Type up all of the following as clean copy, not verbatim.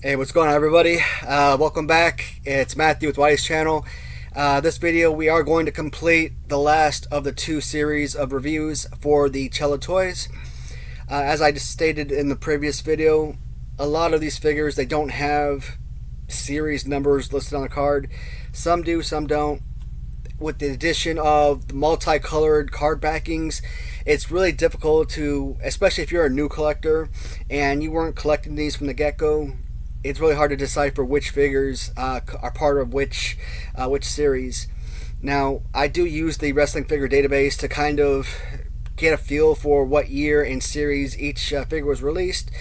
Hey, what's going on, everybody? Welcome back. It's Matthew with Watty's channel. This video, we are going to complete the last of the two series of reviews for the Chella toys. As I just stated in the previous video, a lot of these figures, they don't have series numbers listed on the card. Some do, some don't. With the addition of the multicolored card backings, it's really difficult to, especially if you're a new collector and you weren't collecting these from the get-go, it's really hard to decipher which figures are part of which series. Now, I do use the wrestling figure database to kind of get a feel for what year and series each figure was released.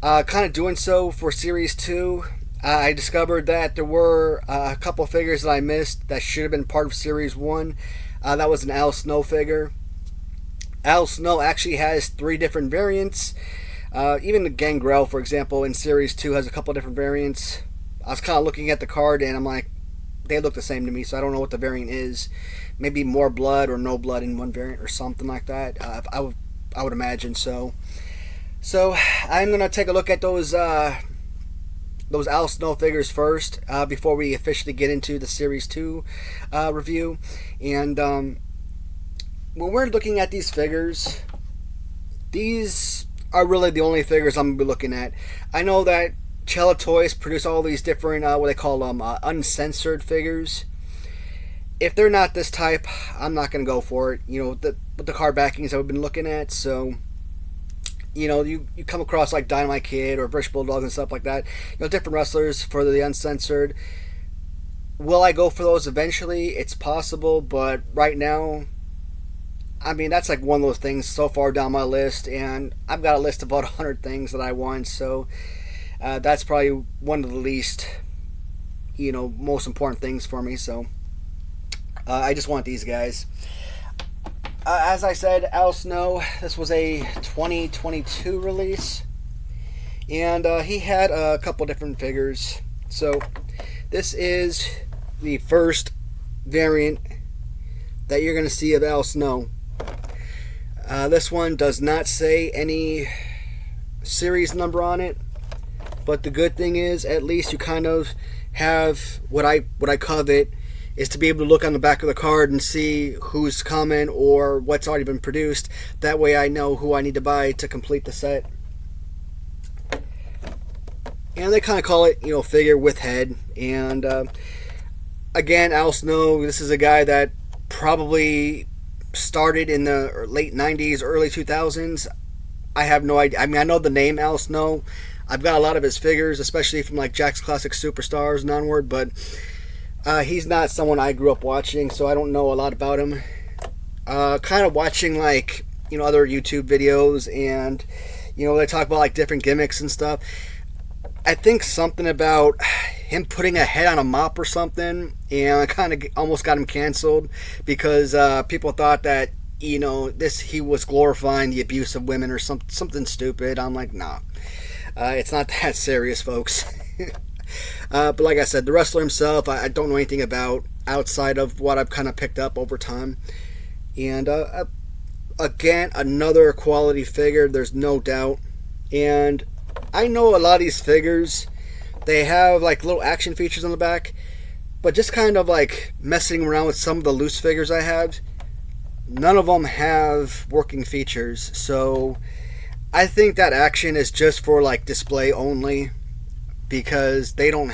Kind of doing so for Series 2, I discovered that there were a couple figures that I missed that should have been part of Series 1. That was an Al Snow figure. Al Snow actually has 3 different variants. Even the Gangrel, for example, in Series 2 has a couple different variants. I was kind of looking at the card and I'm like, they look the same to me, so I don't know what the variant is. Maybe more blood or no blood in one variant or something like that. I would imagine so. So I'm going to take a look at those Al Snow figures first before we officially get into the Series 2 review. And when we're looking at these figures, these are really the only figures I'm going to be looking at. I know that Chella Toys produce all these different, what they call them, uncensored figures. If they're not this type, I'm not going to go for it. You know, with the card backings that we've been looking at. So, you know, you come across like Dynamite Kid or British Bulldogs and stuff like that. You know, different wrestlers for the uncensored. Will I go for those eventually? It's possible, but right now, I mean, that's like one of those things so far down my list, and I've got a list of about 100 things that I want, so that's probably one of the least, you know, most important things for me, so I just want these guys. As I said, Al Snow, this was a 2022 release, and he had a couple different figures. So this is the first variant that you're going to see of Al Snow. This one does not say any series number on it, but the good thing is at least you kind of have what I covet is to be able to look on the back of the card and see who's coming or what's already been produced. That way I know who I need to buy to complete the set. And they kind of call it, you know, figure with head. And again, Al Snow, this is a guy that probably started in the late 90s, early 2000s. I have no idea. I mean, I know the name Al Snow. I've got a lot of his figures, especially from like Jack's Classic Superstars and onward, but he's not someone I grew up watching, so I don't know a lot about him. Kind of watching like, you know, other YouTube videos, and you know, they talk about like different gimmicks and stuff. I think something about him putting a head on a mop or something, and I kind of almost got him canceled because people thought that, you know, he was glorifying the abuse of women or something stupid. I'm like, nah, it's not that serious, folks. But like I said, the wrestler himself, I don't know anything about outside of what I've kind of picked up over time. And again, another quality figure, there's no doubt. And I know a lot of these figures, they have like little action features on the back, but just kind of like messing around with some of the loose figures I have, none of them have working features. So I think that action is just for like display only, because they don't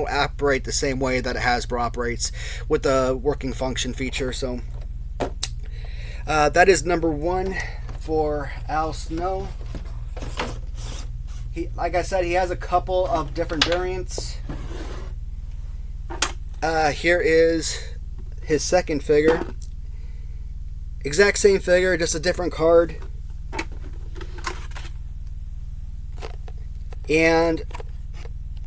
operate the same way that Hasbro operates with the working function feature. So that is number 1 for Al Snow. Like I said, he has a couple of different variants. Here is his second figure. Exact same figure, just a different card. And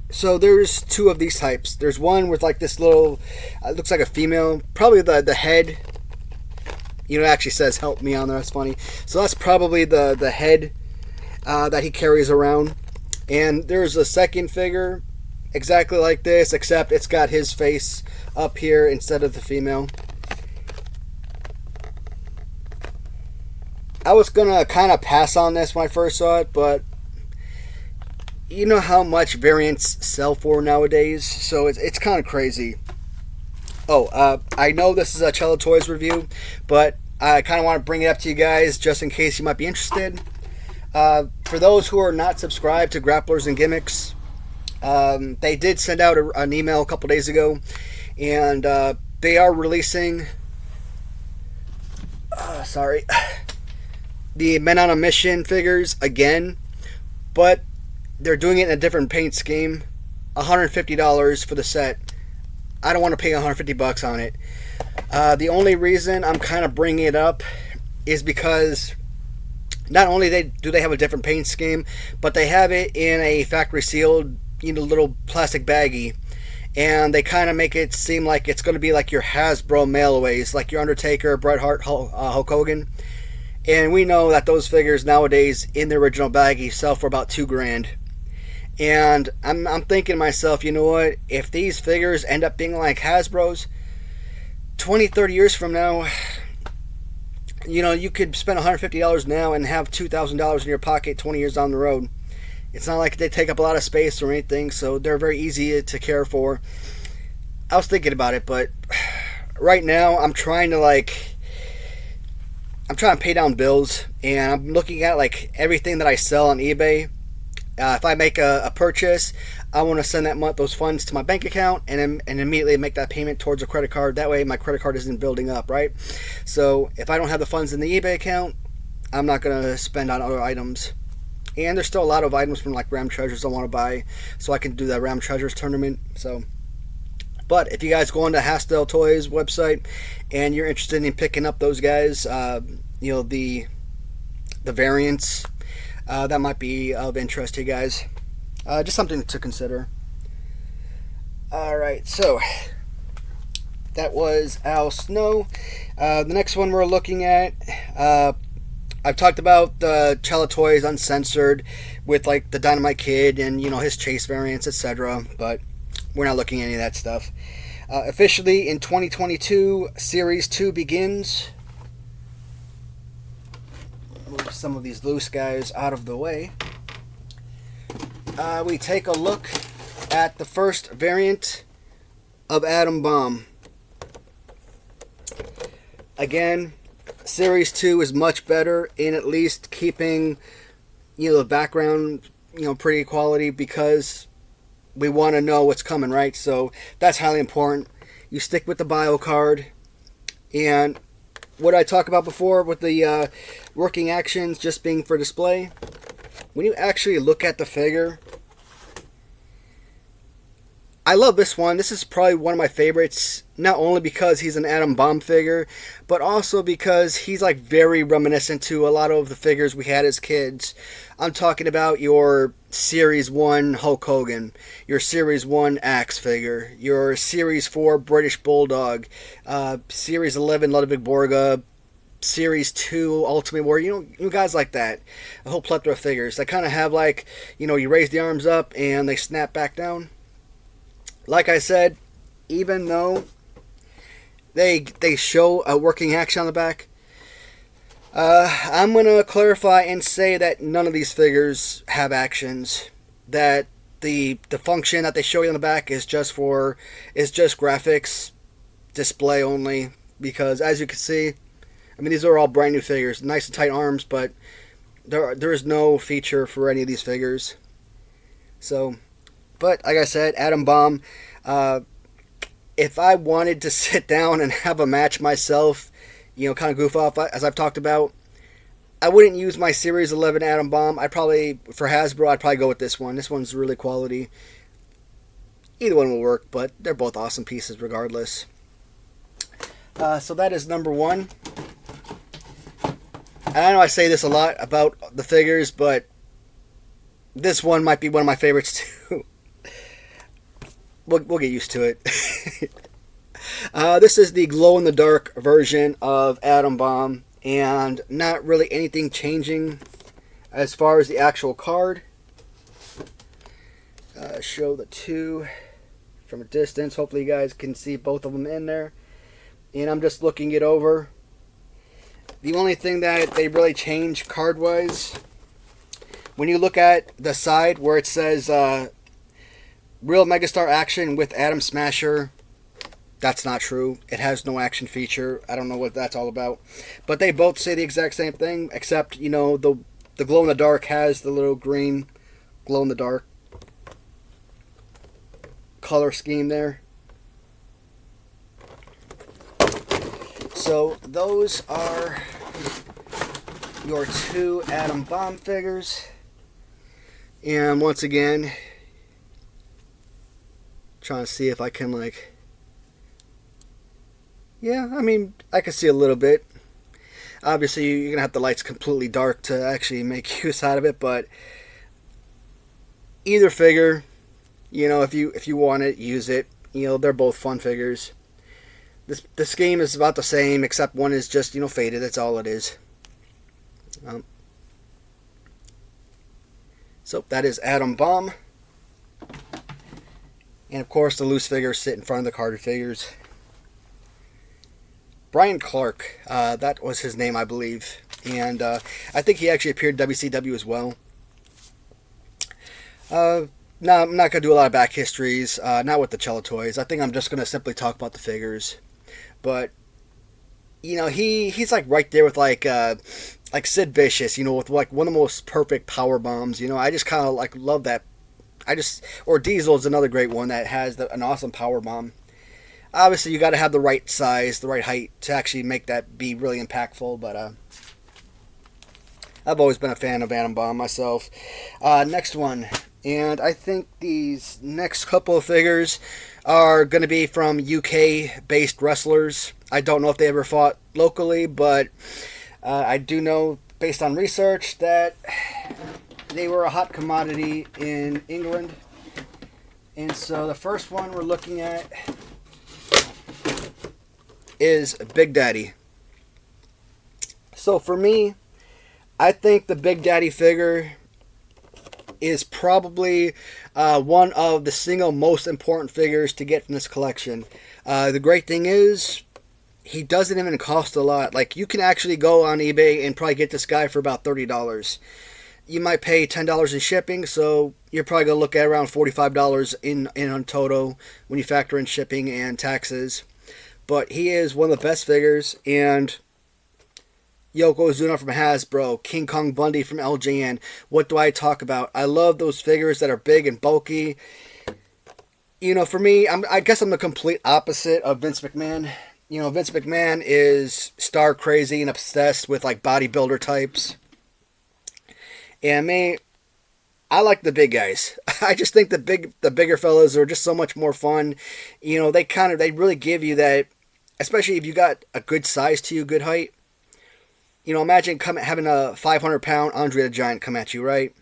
so there's 2 of these types. There's one with like this little, looks like a female, probably the head. You know, it actually says "help me" on there. That's funny. So that's probably the head that he carries around. And there's a second figure exactly like this, except it's got his face up here instead of the female. I was gonna kind of pass on this when I first saw it, but you know how much variants sell for nowadays, so it's kind of crazy. Oh, I know this is a Chella Toys review, but I kind of want to bring it up to you guys just in case you might be interested. For those who are not subscribed to Grapplers and Gimmicks, they did send out an email a couple days ago, and they are releasing the Men on a Mission figures again, but they're doing it in a different paint scheme. $150 for the set. I don't want to pay $150 on it. The only reason I'm kind of bringing it up is because not only do they have a different paint scheme, but they have it in a factory sealed, little plastic baggie, and they kind of make it seem like it's going to be like your Hasbro mailaways, like your Undertaker, Bret Hart, Hulk Hogan. And we know that those figures nowadays in the original baggie sell for about $2,000. And I'm thinking to myself, you know what? If these figures end up being like Hasbro's, 20, 30 years from now, you could spend $150 now and have $2,000 in your pocket 20 years down the road. It's not like they take up a lot of space or anything, so they're very easy to care for. I was thinking about it, but right now I'm trying to pay down bills, and I'm looking at everything that I sell on eBay. If I make a purchase, I want to send those funds to my bank account and immediately make that payment towards a credit card. That way my credit card isn't building up, right? So if I don't have the funds in the eBay account, I'm not going to spend on other items. And there's still a lot of items from Ram Treasures I want to buy, so I can do that Ram Treasures tournament. But if you guys go on to Hasbro Toys website and you're interested in picking up those guys, the variants, that might be of interest to you guys. Just something to consider. Alright, so that was Al Snow. The next one we're looking at, I've talked about the Chella Toys Uncensored with the Dynamite Kid and his Chase variants, etc. But we're not looking at any of that stuff. Officially in 2022, Series 2 begins. Move some of these loose guys out of the way. We take a look at the first variant of Atom Bomb. Again, Series 2 is much better in at least keeping the background pretty quality, because we want to know what's coming, right? So that's highly important. You stick with the bio card, and what I talked about before with the working actions just being for display, when you actually look at the figure, I love this one. This is probably one of my favorites, not only because he's an Atom Bomb figure, but also because he's very reminiscent to a lot of the figures we had as kids. I'm talking about your Series 1 Hulk Hogan, your Series 1 Axe figure, your Series 4 British Bulldog, Series 11 Ludwig Borga, Series 2 Ultimate Warrior, guys like that. A whole plethora of figures that kind of have you raise the arms up and they snap back down. Like I said, even though they show a working action on the back, I'm going to clarify and say that none of these figures have actions. That the function that they show you on the back is just graphics, display only. Because as you can see, these are all brand new figures, nice and tight arms, but there is no feature for any of these figures. So, but like I said, Atom Bomb. If I wanted to sit down and have a match myself, kind of goof off, as I've talked about, I wouldn't use my Series 11 Atom Bomb. For Hasbro, I'd probably go with this one. This one's really quality. Either one will work, but they're both awesome pieces regardless. So that is number one. And I know I say this a lot about the figures, but this one might be one of my favorites too. We'll get used to it. This is the glow-in-the-dark version of Atom Bomb, and not really anything changing as far as the actual card. Show the two from a distance. Hopefully you guys can see both of them in there. And I'm just looking it over. The only thing that they really changed card-wise when you look at the side where it says Real Megastar Action with Atom Smasher, that's not true. It has no action feature. I don't know what that's all about. But they both say the exact same thing, except, you know, the glow-in-the-dark has the little green glow-in-the-dark color scheme there. So those are your two Atom Bomb figures. And once again, trying to see if I can, like... Yeah, I mean, I can see a little bit. Obviously, you're going to have the lights completely dark to actually make use out of it, but either figure, you know, if you want it, use it. You know, they're both fun figures. The scheme is about the same, except one is just, you know, faded. That's all it is. So, that is Atom Bomb. And, of course, the loose figures sit in front of the carded figures. Brian Clark, that was his name, I believe. And I think he actually appeared in WCW as well. No, I'm not going to do a lot of back histories, not with the Chella toys. I think I'm just going to simply talk about the figures. But, you know, he's like right there with like Sid Vicious, you know, with like one of the most perfect power bombs. You know, I just kind of like love that. Or Diesel is another great one that has an awesome power bomb. Obviously, you got to have the right size, the right height to actually make that be really impactful. But I've always been a fan of Atom Bomb myself. Next one, and I think these next couple of figures are going to be from UK-based wrestlers. I don't know if they ever fought locally, but I do know, based on research, that they were a hot commodity in England. And so the first one we're looking at is Big Daddy. So for me, I think the Big Daddy figure is probably one of the single most important figures to get from this collection. The great thing is, he doesn't even cost a lot. Like, you can actually go on eBay and probably get this guy for about $30. You might pay $10 in shipping, so you're probably going to look at around $45 in total when you factor in shipping and taxes. But he is one of the best figures, and Yokozuna from Hasbro, King Kong Bundy from LJN. What do I talk about? I love those figures that are big and bulky. You know, for me, I guess I'm the complete opposite of Vince McMahon. You know, Vince McMahon is star crazy and obsessed with like bodybuilder types. And me, I like the big guys. I just think the bigger fellas are just so much more fun. You know, they really give you that, especially if you got a good size to you, good height. You know, imagine having a 500-pound Andre the Giant come at you, right?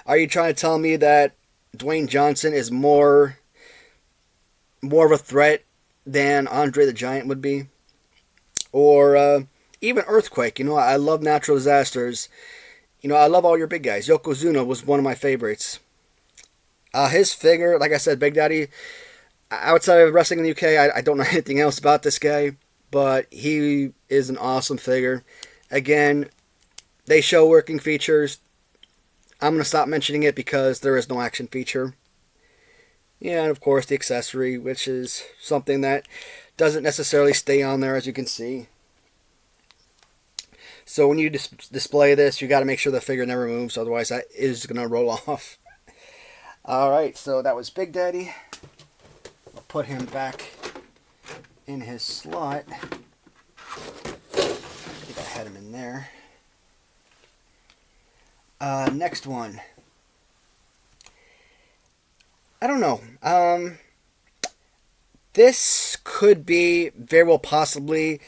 Are you trying to tell me that Dwayne Johnson is more of a threat than Andre the Giant would be? Or even Earthquake. You know, I love natural disasters. You know, I love all your big guys. Yokozuna was one of my favorites. His figure, like I said, Big Daddy, outside of wrestling in the UK, I don't know anything else about this guy, but he is an awesome figure. Again, they show working features. I'm going to stop mentioning it because there is no action feature. Yeah, and of course the accessory, which is something that doesn't necessarily stay on there, as you can see. So when you display this, you got to make sure the figure never moves, otherwise that is going to roll off. Alright, so that was Big Daddy. I'll put him back in his slot. I think I had him in there. Next one. I don't know. This could be very well possibly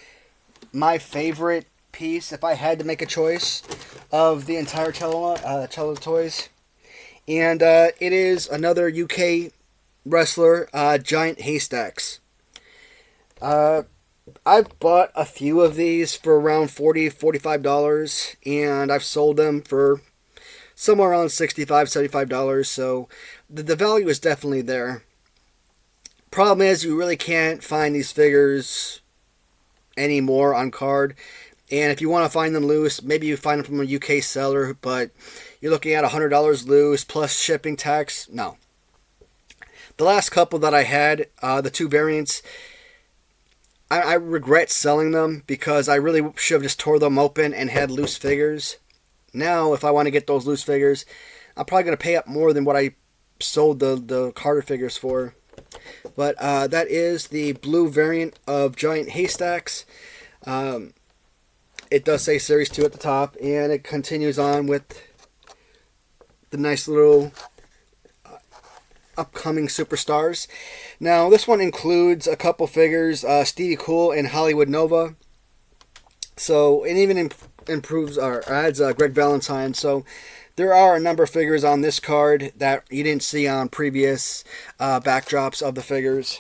my favorite piece if I had to make a choice of the entire Chella toys. And it is another UK wrestler, Giant Haystacks. I've bought a few of these for around $40, $45, and I've sold them for somewhere around $65, $75, so the value is definitely there. Problem is, you really can't find these figures anymore on card. And if you want to find them loose, maybe you find them from a UK seller, but you're looking at $100 loose plus shipping tax. No. The last couple that I had, the two variants, I regret selling them because I really should have just tore them open and had loose figures. Now, if I want to get those loose figures, I'm probably going to pay up more than what I sold the Carter figures for. But that is the blue variant of Giant Haystacks. It does say Series 2 at the top, and it continues on with the nice little upcoming superstars. Now, this one includes a couple figures, Stevie Cool and Hollywood Nova. So, it even improves or adds Greg Valentine. So, there are a number of figures on this card that you didn't see on previous backdrops of the figures.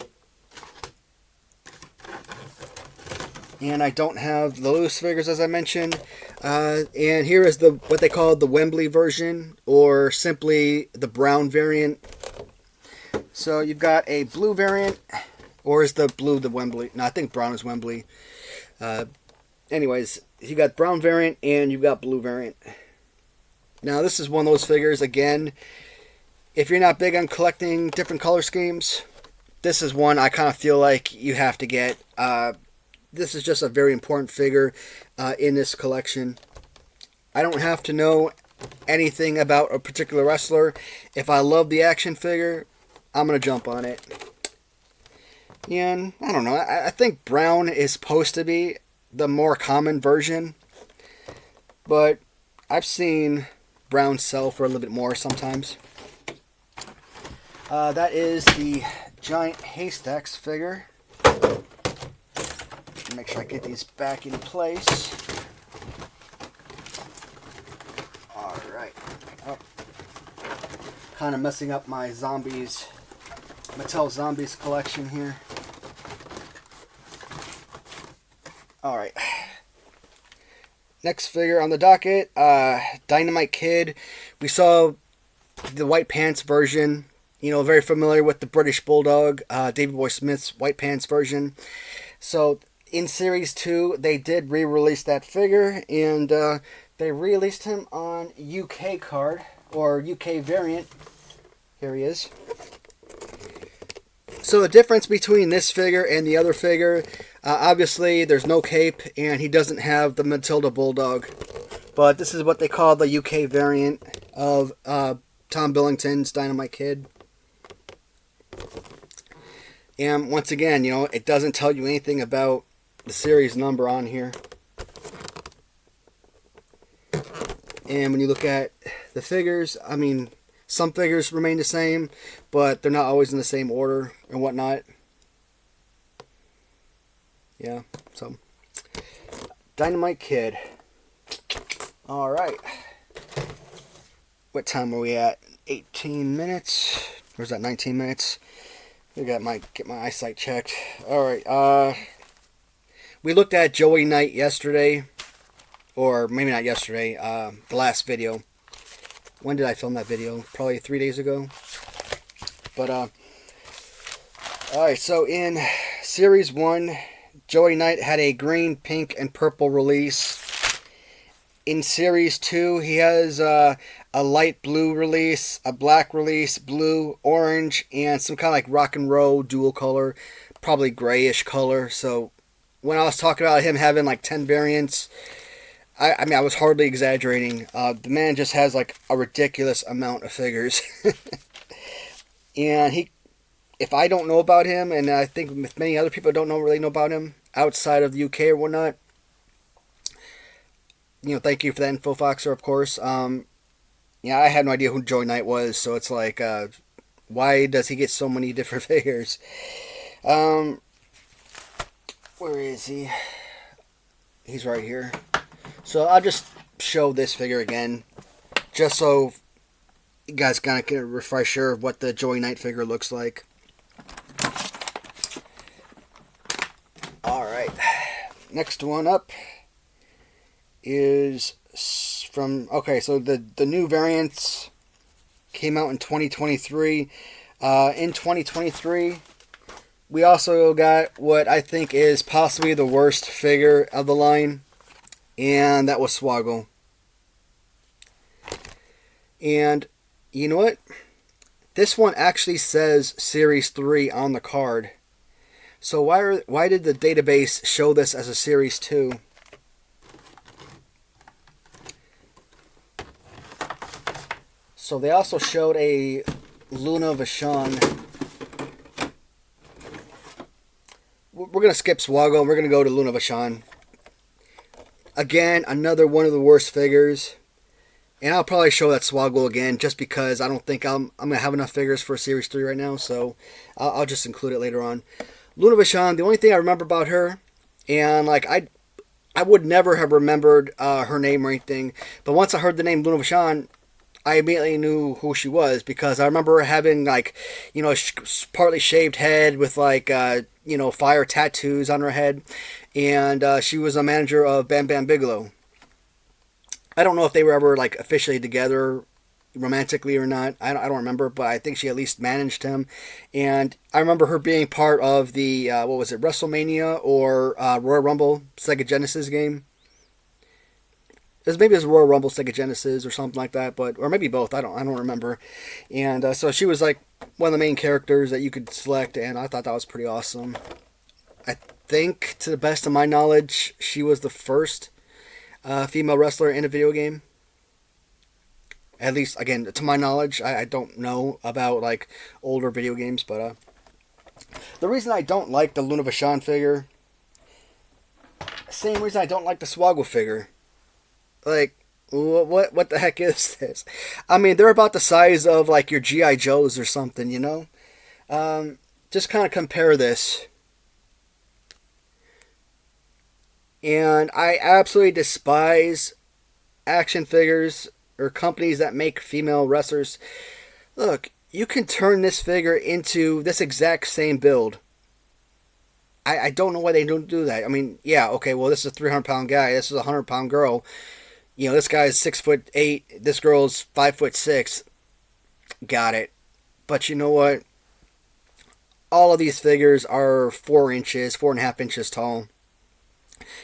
And I don't have the loose figures, as I mentioned. And here is what they call the Wembley version, or simply the brown variant. So you've got a blue variant, or is the blue the Wembley? No, I think brown is Wembley. Anyways, you got brown variant and you've got blue variant. Now this is one of those figures, again, if you're not big on collecting different color schemes, this is one I kind of feel like you have to get. This is just a very important figure in this collection. I don't have to know anything about a particular wrestler. If I love the action figure, I'm going to jump on it. And I don't know, I think brown is supposed to be the more common version. But I've seen brown sell for a little bit more sometimes. That is the Giant Haystacks figure. Make sure I get these back in place. Alright. Oh. Kind of messing up my zombies, Mattel Zombies collection here. Alright. Next figure on the docket, Dynamite Kid. We saw the white pants version. You know, very familiar with the British Bulldog, Davey Boy Smith's white pants version. So, in Series 2, they did re-release that figure, and they released him on UK card, or UK variant. Here he is. So the difference between this figure and the other figure, obviously there's no cape, and he doesn't have the Matilda Bulldog. But this is what they call the UK variant of Tom Billington's Dynamite Kid. And once again, you know, it doesn't tell you anything about the series number on here. And when you look at the figures, I mean, some figures remain the same, but they're not always in the same order and whatnot. Yeah, so Dynamite Kid. Alright. What time are we at? 18 minutes. Where's that? 19 minutes. I gotta get my eyesight checked. Alright, we looked at Joey Knight yesterday. Or maybe not yesterday, the last video. When did I film that video? Probably 3 days ago. But, alright, so in Series 1, Joey Knight had a green, pink, and purple release. In Series 2, he has a light blue release, a black release, blue, orange, and some kind of like rock and roll dual color. Probably grayish color. So, when I was talking about him having like 10 variants, I mean, I was hardly exaggerating. The man just has like a ridiculous amount of figures. And if I don't know about him, and I think many other people don't really know about him outside of the UK or whatnot, you know, thank you for that info, Foxer, of course. Yeah, I had no idea who Joey Knight was, so it's like, why does he get so many different figures? Where is he? He's right here. So I'll just show this figure again, just so you guys kind of get a refresher of what the Joey Knight figure looks like. Alright, next one up is from, okay, so the new variants came out in 2023. In 2023, we also got what I think is possibly the worst figure of the line. And that was Swoggle. And you know what? This one actually says Series 3 on the card. So why did the database show this as a Series 2? So they also showed a Luna Vachon. We're going to skip Swoggle and we're going to go to Luna Vachon. Again, another one of the worst figures. And I'll probably show that Swoggle again just because I don't think I'm going to have enough figures for Series 3 right now. So I'll just include it later on. Luna Vachon, the only thing I remember about her, and like I would never have remembered her name or anything. But once I heard the name Luna Vachon, I immediately knew who she was because I remember her having like, you know, partly shaved head with like, you know, fire tattoos on her head. And she was a manager of Bam Bam Bigelow. I don't know if they were ever like officially together romantically or not. I don't remember, but I think she at least managed him. And I remember her being part of the, what was it, WrestleMania or Royal Rumble Sega Genesis game. Maybe it was Royal Rumble Sega Genesis or something like that, but or maybe both. I don't remember. And so she was like one of the main characters that you could select, and I thought that was pretty awesome. I think, to the best of my knowledge, she was the first female wrestler in a video game. At least, again, to my knowledge, I don't know about like older video games, but the reason I don't like the Luna Vachon figure, same reason I don't like the Swoggle figure. Like, what the heck is this? I mean, they're about the size of like your G.I. Joes or something, you know? Just kind of compare this. And I absolutely despise action figures or companies that make female wrestlers. Look, you can turn this figure into this exact same build. I don't know why they don't do that. I mean, yeah, okay, well, this is a 300-pound guy. This is a 100-pound girl. You know, this guy's 6'8". This girl's 5'6". Got it. But you know what? All of these figures are 4 inches, 4.5 inches tall.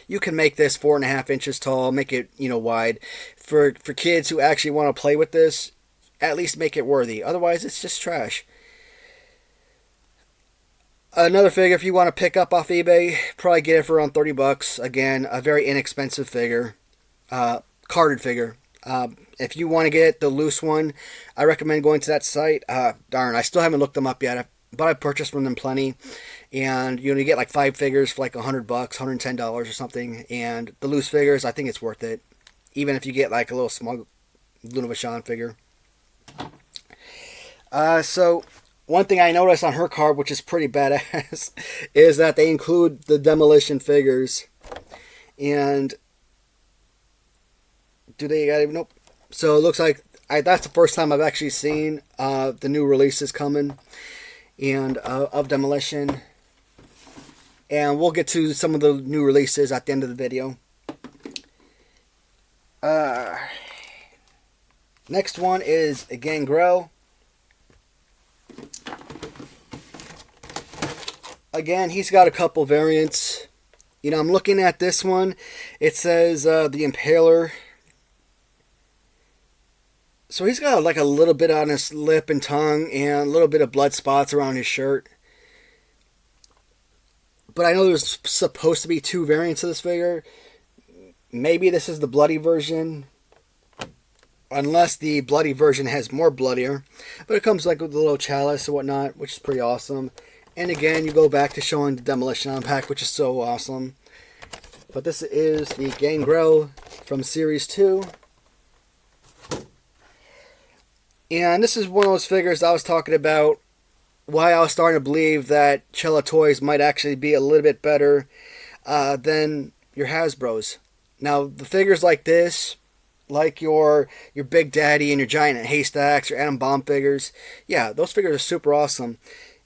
You can make this 4.5 inches tall, make it, you know, wide. For kids who actually want to play with this, at least make it worthy. Otherwise, it's just trash. Another figure, if you want to pick up off eBay, probably get it for around $30. Again, a very inexpensive figure. Carded figure. If you want to get the loose one, I recommend going to that site. Darn, I still haven't looked them up yet, but I purchased from them plenty. And you know, you get like 5 figures for like $100, $110 or something. And the loose figures, I think it's worth it. Even if you get like a little small Luna Vachon figure. So one thing I noticed on her card, which is pretty badass, is that they include the demolition figures. And do they got even? Nope. So it looks like that's the first time I've actually seen the new releases coming and of Demolition. And we'll get to some of the new releases at the end of the video. Next one is Stangergq. Again, he's got a couple variants. You know, I'm looking at this one. It says the Impaler. So he's got like a little bit on his lip and tongue and a little bit of blood spots around his shirt. But I know there's supposed to be 2 variants of this figure. Maybe this is the bloody version. Unless the bloody version has more bloodier. But it comes like with a little chalice or whatnot, which is pretty awesome. And again, you go back to showing the Demolition on pack, which is so awesome. But this is the Stangergq from Series 2. And this is one of those figures I was talking about, why I was starting to believe that Chella toys might actually be a little bit better than your Hasbros. Now, the figures like this, like your Big Daddy and your Giant Haystacks, your Atom Bomb figures, yeah, those figures are super awesome.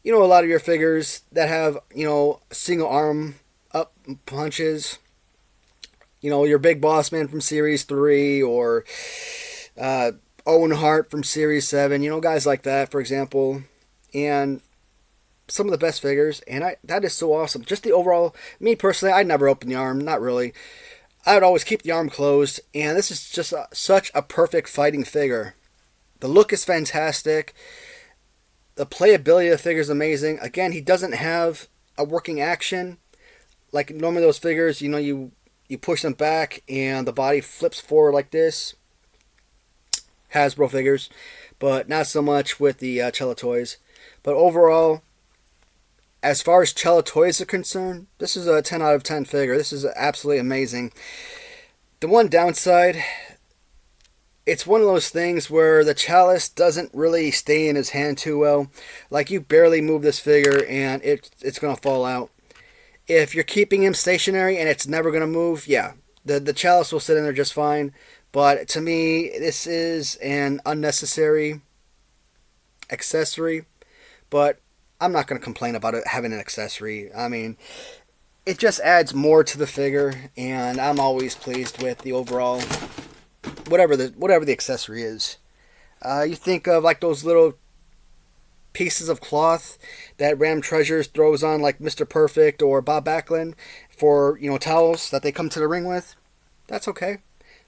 You know, a lot of your figures that have, you know, single arm up punches, you know, your Big Boss Man from Series 3, or Owen Hart from Series 7, you know, guys like that, for example. And some of the best figures, and that is so awesome. Just the overall, me personally, I'd never open the arm, not really. I would always keep the arm closed, and this is just such a perfect fighting figure. The look is fantastic. The playability of the figure is amazing. Again, he doesn't have a working action. Like normally those figures, you know, you push them back and the body flips forward like this. Hasbro figures. But not so much with the Chella toys. But overall, as far as Chella toys are concerned, this is a 10 out of 10 figure. This is absolutely amazing. The one downside, it's one of those things where the chalice doesn't really stay in his hand too well. Like you barely move this figure and it's going to fall out. If you're keeping him stationary and it's never going to move, yeah, the chalice will sit in there just fine. But to me, this is an unnecessary accessory. But I'm not going to complain about it having an accessory. I mean, it just adds more to the figure, and I'm always pleased with the overall, whatever the accessory is. You think of like those little pieces of cloth that Random Treasures throws on, like Mr. Perfect or Bob Backlund, for, you know, towels that they come to the ring with. That's okay.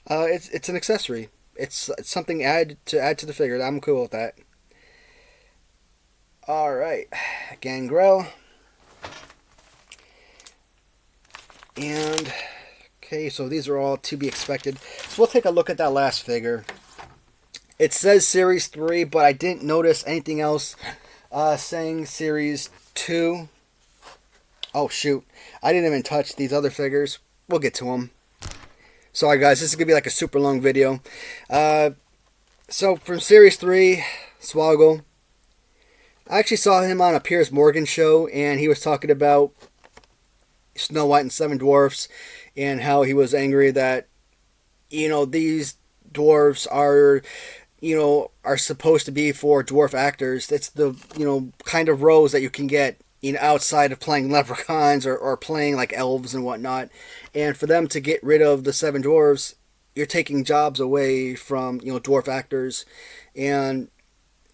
It's an accessory. It's something to add to the figure. I'm cool with that. All right, Gangrel. And okay, so these are all to be expected. So we'll take a look at that last figure. It says Series 3, but I didn't notice anything else saying Series 2. Oh, shoot. I didn't even touch these other figures. We'll get to them. Sorry, guys. This is going to be like a super long video. So, from Series 3, Swoggle. I actually saw him on a Piers Morgan show, and he was talking about Snow White and Seven Dwarfs, and how he was angry that, you know, these dwarves are, you know, are supposed to be for dwarf actors. It's the, you know, kind of roles that you can get, you know, outside of playing leprechauns or playing like elves and whatnot. And for them to get rid of the Seven Dwarfs, you're taking jobs away from, you know, dwarf actors. And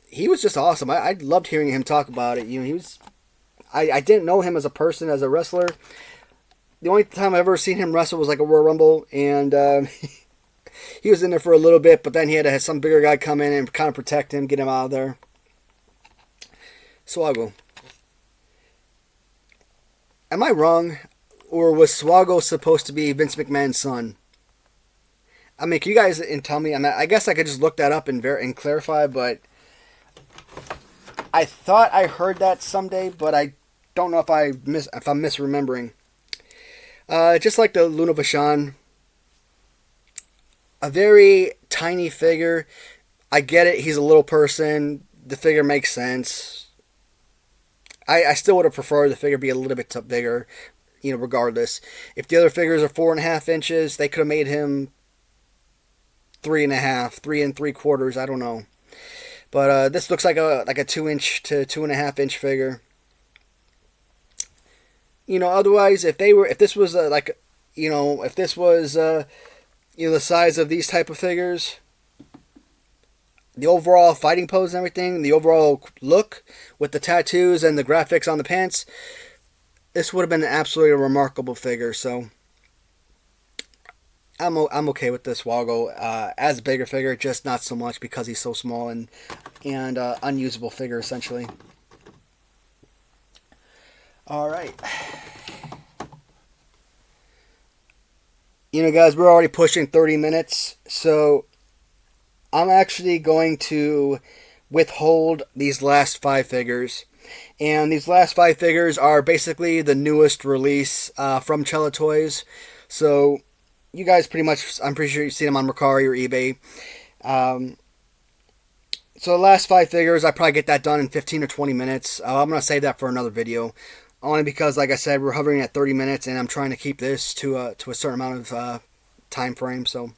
he was just awesome. I loved hearing him talk about it. You know, he was, I didn't know him as a person, as a wrestler. The only time I've ever seen him wrestle was like a Royal Rumble, and he was in there for a little bit, but then he had to have some bigger guy come in and kind of protect him, get him out of there. Swoggle. Am I wrong, or was Swoggle supposed to be Vince McMahon's son? I mean, can you guys tell me? I guess I could just look that up and clarify, but I thought I heard that someday, but I don't know if I'm misremembering. Just like the Luna Vachon, a very tiny figure. I get it. He's a little person. The figure makes sense. I still would have preferred the figure be a little bit bigger, you know, regardless. If the other figures are 4.5 inches, they could have made him 3.5, 3 3/4. I don't know. But this looks like a 2-inch to 2.5-inch figure. You know, otherwise, if this was you know, if this was you know, the size of these type of figures, the overall fighting pose and everything, the overall look with the tattoos and the graphics on the pants, this would have been an absolutely remarkable figure. So I'm okay with this Swoggle as a bigger figure, just not so much because he's so small and unusable figure essentially. All right. You know, guys, we're already pushing 30 minutes, so I'm actually going to withhold these last 5 figures. And these last 5 figures are basically the newest release from Chella Toys. So you guys pretty much, I'm pretty sure you've seen them on Mercari or eBay. So the last 5 figures, I probably get that done in 15 or 20 minutes. I'm going to save that for another video. Only because, like I said, we're hovering at 30 minutes, and I'm trying to keep this to a certain amount of time frame. So,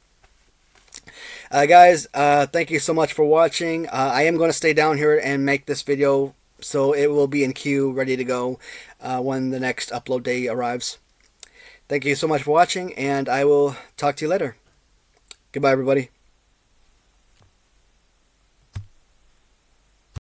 guys, thank you so much for watching. I am going to stay down here and make this video, so it will be in queue, ready to go when the next upload day arrives. Thank you so much for watching, and I will talk to you later. Goodbye, everybody.